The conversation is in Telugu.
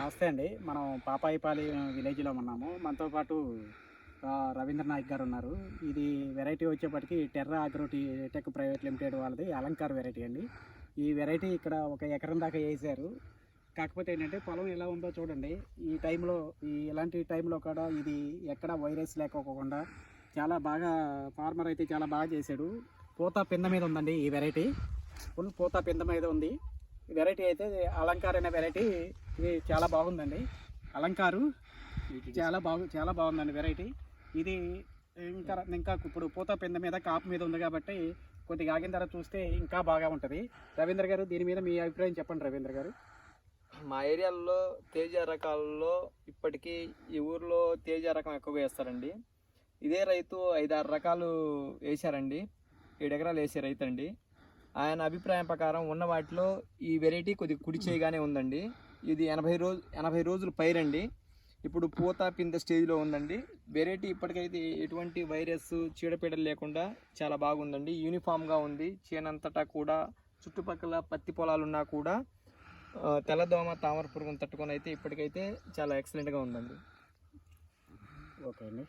నమస్తే అండి. మనం పాపాయిపాలి విలేజ్‌లో ఉన్నాము. మనతో పాటు రవీంద్ర నాయక్ గారు ఉన్నారు. ఇది వెరైటీ వచ్చేప్పటికి టెర్రా అగ్రోటీ టెక్ ప్రైవేట్ లిమిటెడ్ వాళ్ళది అలంకార్ వెరైటీ అండి. ఈ వెరైటీ ఇక్కడ ఒక ఎకరం దాకా వేసారు. కాకపోతే ఏంటంటే పొలం ఎలా ఉందో చూడండి. ఈ టైంలో ఇలాంటి టైంలో కూడా ఇది ఎక్కడ వైరస్ లేకోకుండా చాలా బాగా ఫార్మర్ అయితే చాలా బాగా చేశాడు. పూత పింద మీద ఉందండి ఈ వెరైటీ. ఫుల్ పూత పింద మీద ఉంది. వెరైటీ అయితే అలంకార్ అనే వెరైటీ ఇది చాలా బాగుందండి. అలంకారు చాలా బాగుందండి వెరైటీ. ఇది ఇంకా ఇప్పుడు పూత పింద మీద కాపు మీద ఉంది కాబట్టి కొద్దిగా ఆగిన తర్వాత చూస్తే ఇంకా బాగా ఉంటుంది. రవీంద్ర గారు దీని మీద మీ అభిప్రాయం చెప్పండి. రవీంద్ర గారు, మా ఏరియాలో తేజ రకాల్లో ఇప్పటికీ ఈ ఊర్లో తేజ రకం ఎక్కువగా వేస్తారండి. ఇదే రైతు 5-6 రకాలు వేశారండి. 7 ఎకరాలు వేసే రైతు అండి. ఆయన అభిప్రాయం ప్రకారం ఉన్న వాటిలో ఈ వెరైటీ కొద్దిగా కుడి చేయగానే ఉందండి. ఇది 80 రోజులు పైరండి. ఇప్పుడు పూత పింద స్టేజ్లో ఉందండి. వెరైటీ ఇప్పటికైతే ఎటువంటి వైరస్ చీడపీడలు లేకుండా చాలా బాగుందండి. యూనిఫామ్గా ఉంది. చేనంతటా కూడా చుట్టుపక్కల పత్తి పొలాలున్నా కూడా తెల్లదోమ తామర పురుగును తట్టుకొని అయితే ఇప్పటికైతే చాలా ఎక్సలెంట్గా ఉందండి. ఓకే అండి.